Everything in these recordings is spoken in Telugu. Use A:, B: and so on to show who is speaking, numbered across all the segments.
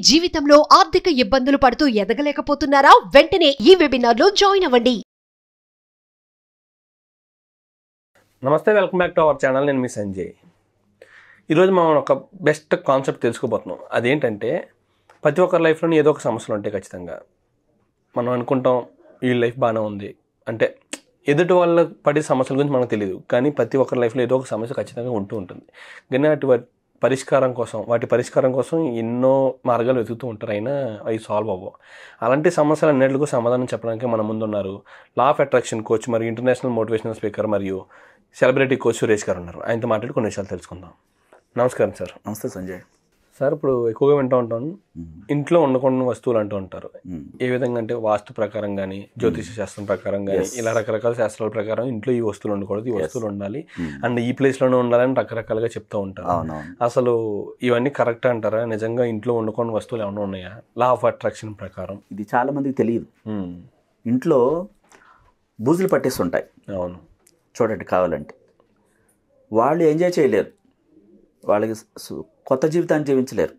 A: జీవితంలో ఆర్థిక ఇబ్బందులు పడుతూ ఎదగలేకపోతున్నారా? వెంటనే ఈ వెబినార్లో జాయిన్ అవ్వండి.
B: నమస్తే, welcome back to our channel. నేను మీ సంజయ్. ఈరోజు మనం ఒక బెస్ట్ కాన్సెప్ట్ తెలుసుకోబోతున్నాం. అదేంటంటే, ప్రతి ఒక్కరి లైఫ్లోని ఏదో ఒక సమస్యలు ఉంటాయి ఖచ్చితంగా. మనం అనుకుంటాం ఈ లైఫ్ బాగానే ఉంది అంటే, ఎదుటి వాళ్ళ పడే సమస్యల గురించి మనకు తెలియదు, కానీ ప్రతి ఒక్కరి లైఫ్లో ఏదో ఒక సమస్య ఖచ్చితంగా ఉంటూ ఉంటుంది. కానీ వాటి పరిష్కారం కోసం ఎన్నో మార్గాలు వెతుకుతూ ఉంటారు, అయినా అవి సాల్వ్ అవ్వవు. అలాంటి సమస్యలు అన్నింటికి సమాధానం చెప్పడానికి మన ముందున్నారు లా ఆఫ్ అట్రాక్షన్ కోచ్ మరియు ఇంటర్నేషనల్ మోటివేషనల్ స్పీకర్ మరియు సెలబ్రిటీ కోచ్ సురేష్ గారు ఉన్నారు. ఆయనతో మాట్లాడి కొన్ని విషయాలు తెలుసుకుందాం. నమస్కారం సార్.
C: నమస్తే సంజయ్.
B: సార్, ఇప్పుడు ఎక్కువగా వింటూ ఉంటాను, ఇంట్లో ఉండకుండా వస్తువులు అంటూ ఉంటారు. ఏ విధంగా అంటే, వాస్తు ప్రకారం కానీ, జ్యోతిష శాస్త్రం ప్రకారం కానీ, ఇలా రకరకాల శాస్త్రాల ప్రకారం ఇంట్లో ఈ వస్తువులు ఉండకూడదు, ఈ వస్తువులు ఉండాలి అండ్ ఈ ప్లేస్లోనే ఉండాలని రకరకాలుగా చెప్తూ ఉంటారు. అసలు ఇవన్నీ కరెక్ట్ అంటారా? నిజంగా ఇంట్లో ఉండకుండా వస్తువులు ఏమైనా ఉన్నాయా లా ఆఫ్ అట్రాక్షన్ ప్రకారం?
C: ఇది చాలా మందికి తెలియదు. ఇంట్లో బూజులు పట్టేస్తుంటాయి.
B: అవును,
C: చూడండి, కావాలంటే వాళ్ళు ఎంజాయ్ చేయలేరు, వాళ్ళకి కొత్త జీవితాన్ని జీవించలేరు.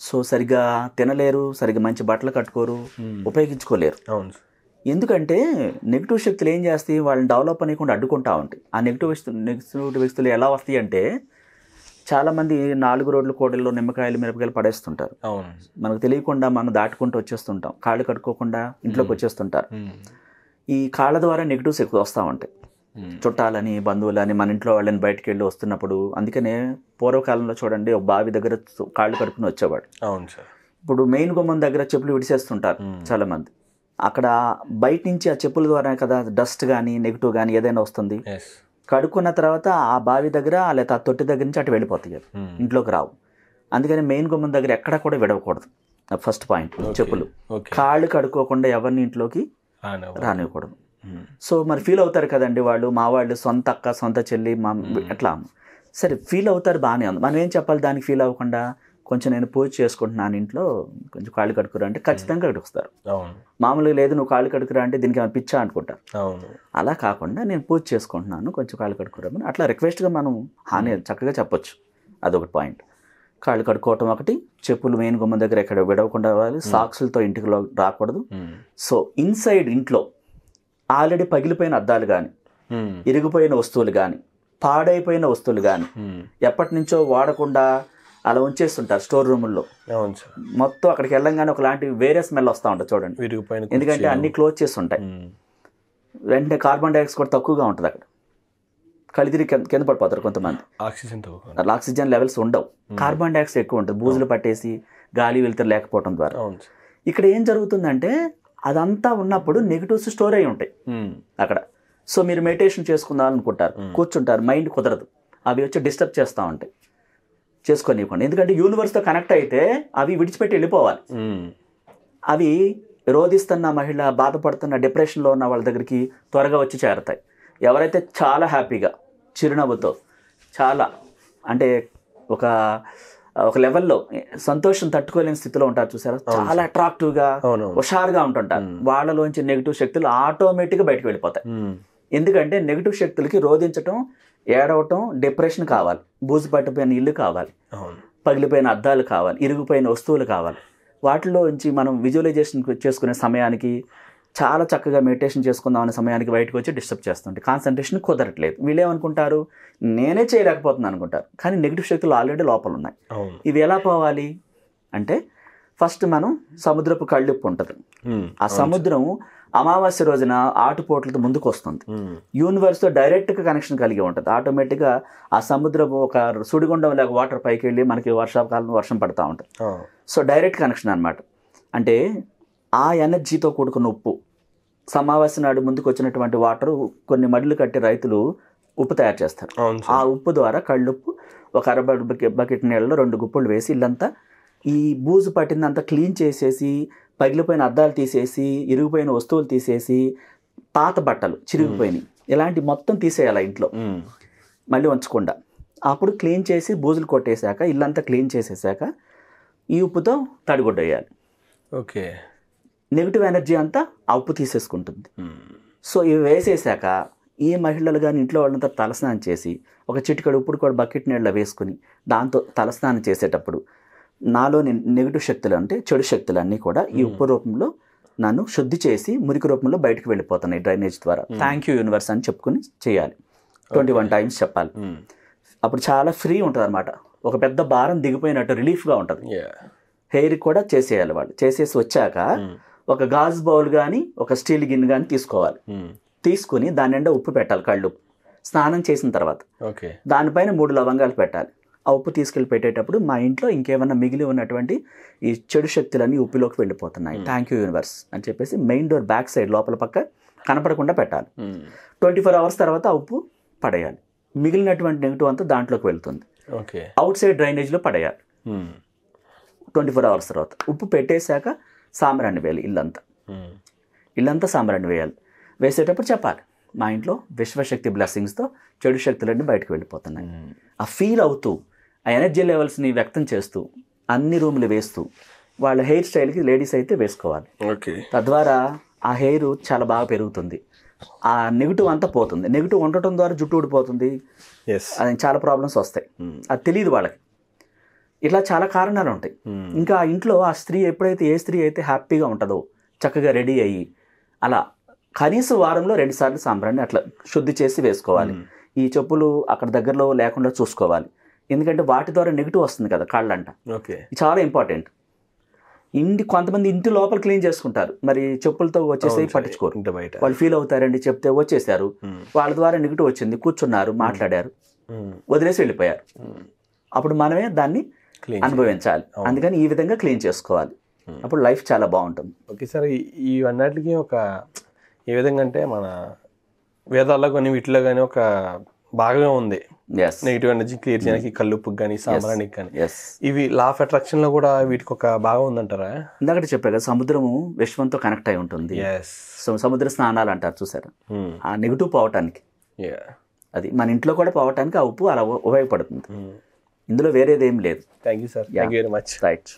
C: సో సరిగ్గా తినలేరు, సరిగ్గా మంచి బట్టలు కట్టుకోరు, ఉపయోగించుకోలేరు.
B: అవును.
C: ఎందుకంటే నెగిటివ్ శక్తులు ఏం చేస్తాయి, వాళ్ళని డెవలప్ అనేకుండా అడ్డుకుంటా ఉంటాయి. ఆ నెగిటివ్ వ్యక్తులు ఎలా వస్తాయి అంటే, చాలామంది 4 రోడ్ల కోడల్లో నిమ్మకాయలు మిరపకాయలు పడేస్తుంటారు.
B: అవును.
C: మనకు తెలియకుండా మనం దాటుకుంటూ వచ్చేస్తుంటాం, కాళ్ళు కట్టుకోకుండా ఇంట్లోకి వచ్చేస్తుంటారు. ఈ కాళ్ళ ద్వారా నెగిటివ్స్ ఎక్కువ వస్తూ ఉంటాయి. చుట్టాలని, బంధువులని, మన ఇంట్లో వాళ్ళని బయటకు వెళ్ళి వస్తున్నప్పుడు. అందుకనే పూర్వకాలంలో చూడండి, ఒక బావి దగ్గర కాళ్ళు కడుక్కుని వచ్చేవాడు.
B: అవును సార్.
C: ఇప్పుడు మెయిన్ గుమ్మం దగ్గర చెప్పులు విడిచేస్తుంటారు చాలామంది. అక్కడ బయట నుంచి ఆ చెప్పుల ద్వారా కదా డస్ట్ కానీ నెగిటివ్ కానీ ఏదైనా వస్తుంది. కడుక్కున్న తర్వాత ఆ బావి దగ్గర లేదా ఆ తొట్టి దగ్గర నుంచి అటు వెళ్ళిపోతాయి, ఇంట్లోకి రావు. అందుకని మెయిన్ గుమ్మం దగ్గర ఎక్కడ కూడా విడవకూడదు. ఫస్ట్ పాయింట్, చెప్పులు. కాళ్ళు కడుక్కోకుండా ఎవరిని ఇంట్లోకి రానివ్వకూడదు. సో మరి ఫీల్ అవుతారు కదండి వాళ్ళు, మా వాళ్ళు సొంత అక్క, సొంత చెల్లి, మా ఎట్లా సరే ఫీల్ అవుతారు, బాగానే ఉంది. మనం ఏం చెప్పాలి దానికి ఫీల్ అవ్వకుండా? కొంచెం నేను పూజ చేసుకుంటున్నాను ఇంట్లో, కొంచెం కాళ్ళు కడుక్కురా అంటే ఖచ్చితంగా కడుకుస్తారు. మామూలుగా లేదు నువ్వు కాళ్ళు కడుకురా అంటే దీనికి ఏమైనా పిచ్చా అనుకుంటారు. అలా కాకుండా నేను పూజ చేసుకుంటున్నాను, కొంచెం కాళ్ళు కడుక్కురామని అట్లా రిక్వెస్ట్గా మనం హాని చక్కగా చెప్పొచ్చు. అదొకటి పాయింట్. కాళ్ళు కడుక్కోవటం ఒకటి, చెప్పులు మెయిన్ గుమ్మం దగ్గర ఎక్కడ విడవకుండా అవ్వాలి, సాక్సులతో ఇంటికి రాకూడదు. సో ఇన్సైడ్ ఇంట్లో ఆల్రెడీ పగిలిపోయిన అద్దాలు కానీ, ఇరిగిపోయిన వస్తువులు కానీ, పాడైపోయిన వస్తువులు కానీ, ఎప్పటి నుంచో వాడకుండా అలా ఉంచేస్తుంటారు స్టోర్ రూముల్లో. మొత్తం అక్కడికి వెళ్ళంగానే ఒకలాంటి వేరే స్మెల్ వస్తూ ఉంటుంది చూడండి. ఎందుకంటే అన్ని క్లోజ్ చేస్తుంటాయి. వెంటనే కార్బన్ డైఆక్సైడ్ కూడా తక్కువగా ఉంటుంది అక్కడ. కలిదిరి కింద పడిపోతారు కొంతమంది. ఆక్సిజన్ లెవెల్స్ ఉండవు, కార్బన్ డైఆక్సైడ్ ఎక్కువ ఉంటుంది, బూజులు పట్టేసి గాలి వెళ్తారు లేకపోవడం ద్వారా. ఇక్కడ ఏం జరుగుతుందంటే, అదంతా ఉన్నప్పుడు నెగిటివ్స్ స్టోర్ అయి ఉంటాయి అక్కడ. సో మీరు మెడిటేషన్ చేసుకుందాం అనుకుంటారు, కూర్చుంటారు, మైండ్ కుదరదు, అవి వచ్చి డిస్టర్బ్ చేస్తూ ఉంటాయి. చేసుకోనివ్వకుండా, ఎందుకంటే యూనివర్స్తో కనెక్ట్ అయితే అవి విడిచిపెట్టి వెళ్ళిపోవాలి. అవి రోధిస్తున్న మహిళ, బాధపడుతున్న, డిప్రెషన్లో ఉన్న వాళ్ళ దగ్గరికి త్వరగా వచ్చి చేరతాయి. ఎవరైతే చాలా హ్యాపీగా, చిరునవ్వుతో, చాలా అంటే ఒక లెవెల్లో సంతోషం తట్టుకోలేని స్థితిలో ఉంటారు చూసారా, చాలా అట్రాక్టివ్గా, హుషారుగా ఉంటుంటారు. వాళ్ళలోంచి నెగిటివ్ శక్తులు ఆటోమేటిక్గా బయటకు వెళ్ళిపోతాయి. ఎందుకంటే నెగిటివ్ శక్తులకి రోధించటం, ఏడవటం, డిప్రెషన్ కావాలి, బూజు పట్టిపోయిన ఇల్లు కావాలి, పగిలిపోయిన అద్దాలు కావాలి, ఇరిగిపోయిన వస్తువులు కావాలి. వాటిలో నుంచి మనం విజువలైజేషన్ చేసుకునే సమయానికి, చాలా చక్కగా మెడిటేషన్ చేసుకుందాం అనే సమయానికి బయటకు వచ్చి డిస్టర్బ్ చేస్తుంటే కాన్సన్ట్రేషన్ కుదరట్లేదు. వీళ్ళేమనుకుంటారు, నేనే చేయలేకపోతున్నాను అనుకుంటారు. కానీ నెగిటివ్ శక్తులు ఆల్రెడీ లోపల ఉన్నాయి. ఇవి ఎలా పోవాలి అంటే, ఫస్ట్ మనం సముద్రపు కళ్ళుప్పు ఉంటుంది. ఆ సముద్రం అమావాస్య రోజున ఆటుపోట్లతో ముందుకు వస్తుంది. యూనివర్స్తో డైరెక్ట్గా కనెక్షన్ కలిగి ఉంటుంది. ఆటోమేటిక్గా ఆ సముద్రపు ఒక సుడిగుండం లాగా వాటర్ పైకి వెళ్ళి మనకి వర్షాకాలంలో వర్షం పడుతూ ఉంటుంది. సో డైరెక్ట్ కనెక్షన్ అనమాట. అంటే ఆ ఎనర్జీతో కూడుకున్న ఉప్పు, అమావాస్య నాడు ముందుకు వచ్చినటువంటి వాటరు కొన్ని మడులు కట్టి రైతులు ఉప్పు తయారు చేస్తారు. ఆ ఉప్పు ద్వారా కళ్ళుప్పు ఒక బకెట్ నీళ్ళలో 2 గుప్పులు వేసి ఇల్లంతా ఈ బూజు పట్టిందంతా క్లీన్ చేసేసి, పగిలిపోయిన అద్దాలు తీసేసి, ఇరిగిపోయిన వస్తువులు తీసేసి, పాత బట్టలు చిరిగిపోయినాయి ఇలాంటి మొత్తం తీసేయాలి ఇంట్లో, మళ్ళీ ఉంచకుండా. అప్పుడు క్లీన్ చేసి బూజులు కొట్టేశాక, ఇల్లంతా క్లీన్ చేసేసాక ఈ ఉప్పుతో తడిగుడ్డ వేయాలి.
B: ఓకే.
C: నెగిటివ్ ఎనర్జీ అంతా ఆ ఉప్పు తీసేసుకుంటుంది. సో ఇవి వేసేసాక ఈ మహిళలు కానీ ఇంట్లో వాళ్ళంతా తలస్నానం చేసి, ఒక చిటికెడు ఉప్పుడు కూడా బకెట్ నీళ్ళలో వేసుకుని దాంతో తలస్నానం చేసేటప్పుడు నాలోని నెగిటివ్ శక్తులు అంటే చెడు శక్తులు అన్నీ కూడా ఈ ఉప్పు రూపంలో నన్ను శుద్ధి చేసి మురికి రూపంలో బయటకు వెళ్ళిపోతున్నాయి డ్రైనేజ్ ద్వారా. థ్యాంక్ యూ యూనివర్స్ అని చెప్పుకుని చేయాలి. 21 టైమ్స్ చెప్పాలి. అప్పుడు చాలా ఫ్రీ ఉంటుంది అనమాట. ఒక పెద్ద భారం దిగిపోయినట్టు రిలీఫ్గా ఉంటుంది. హెయిర్ కూడా చేసేయాలి. వాళ్ళు చేసేసి వచ్చాక ఒక గాజు బౌల్ కానీ ఒక స్టీల్ గిన్నె కానీ తీసుకోవాలి. తీసుకుని దాని నిండా ఉప్పు పెట్టాలి, కళ్ళు స్నానం చేసిన తర్వాత. దానిపైన 3 లవంగాలు పెట్టాలి. ఆ ఉప్పు తీసుకెళ్ళి పెట్టేటప్పుడు మా ఇంట్లో ఇంకేమన్నా మిగిలి ఉన్నటువంటి ఈ చెడు శక్తులన్నీ ఉప్పులోకి వెళ్ళిపోతున్నాయి, థ్యాంక్ యూ యూనివర్స్ అని చెప్పేసి మెయిన్ డోర్ బ్యాక్ సైడ్ లోపల పక్క కనపడకుండా పెట్టాలి. 24 అవర్స్ తర్వాత ఆ ఉప్పు పడేయాలి. మిగిలినటువంటి నెగిటివ్ అంతా దాంట్లోకి వెళ్తుంది. అవుట్ సైడ్ డ్రైనేజ్లో పడేయాలి. 24 అవర్స్ తర్వాత ఉప్పు పెట్టేశాక సాంబ్రాణి వేయాలి. ఇల్లంతా సాంబ్రాణి వేయాలి. వేసేటప్పుడు చెప్పాలి, మా ఇంట్లో విశ్వశక్తి బ్లెస్సింగ్స్తో చెడు శక్తులన్నీ బయటకు వెళ్ళిపోతున్నాయి. ఆ ఫీల్ అవుతూ ఆ ఎనర్జీ లెవెల్స్ని వ్యక్తం చేస్తూ అన్ని రూములు వేస్తూ వాళ్ళ హెయిర్ స్టైల్కి లేడీస్ అయితే వేసుకోవాలి. తద్వారా ఆ హెయిర్ చాలా బాగా పెరుగుతుంది. ఆ నెగిటివ్ అంతా పోతుంది. నెగిటివ్ ఉండటం ద్వారా జుట్టు ఊడిపోతుంది, అది చాలా ప్రాబ్లమ్స్ వస్తాయి. అది తెలియదు వాళ్ళకి. ఇట్లా చాలా కారణాలు ఉంటాయి. ఇంకా ఆ ఇంట్లో ఆ స్త్రీ ఎప్పుడైతే ఏ స్త్రీ అయితే హ్యాపీగా ఉంటుందో చక్కగా రెడీ అయ్యి అలా కనీసం వారంలో 2 సార్లు సాంబ్రాన్ని అట్లా శుద్ధి చేసి వేసుకోవాలి. ఈ చెప్పులు అక్కడ దగ్గరలో లేకుండా చూసుకోవాలి. ఎందుకంటే వాటి ద్వారా నెగిటివ్ వస్తుంది కదా కాళ్ళంట. చాలా ఇంపార్టెంట్. కొంతమంది ఇంటి లోపల క్లీన్ చేసుకుంటారు, మరి చెప్పులతో వచ్చేసి పట్టించుకోరు. వాళ్ళు ఫీల్ అవుతారండి, చెప్తే వచ్చేసారు, వాళ్ళ ద్వారా నెగిటివ్ వచ్చింది, కూర్చున్నారు, మాట్లాడారు, వదిలేసి వెళ్ళిపోయారు. అప్పుడు మనమే దాన్ని అనుభవించాలి. అందుకని ఈ విధంగా క్లీన్ చేసుకోవాలి. అప్పుడు లైఫ్ చాలా బాగుంటుంది.
B: ఓకే సార్, ఇవన్నిటికీ ఒక ఏ విధంగా అంటే మన వేదాల్లో కానీ వీటిలో కానీ ఒక భాగమే ఉంది. నెగిటివ్ ఎనర్జీ క్లియర్ చేయడానికి కల్లుప్పుకి కానీ సాంబ్రానికి కానీ. ఇవి లా ఆఫ్ అట్రాక్షన్ లో కూడా వీటికి ఒక భాగం ఉందంటారా?
C: ఇందాక చెప్పా కదా, సముద్రము విశ్వంతో కనెక్ట్ అయి ఉంటుంది. సముద్ర స్నానాలు అంటారు చూసారా, ఆ నెగిటివ్ పోవటానికి. అది మన ఇంట్లో కూడా పోవటానికి ఆ ఉప్పు అలా ఉపయోగపడుతుంది. ఇందులో వేరేది ఏం లేదు.
B: Thank you sir, thank you very much.
C: Right.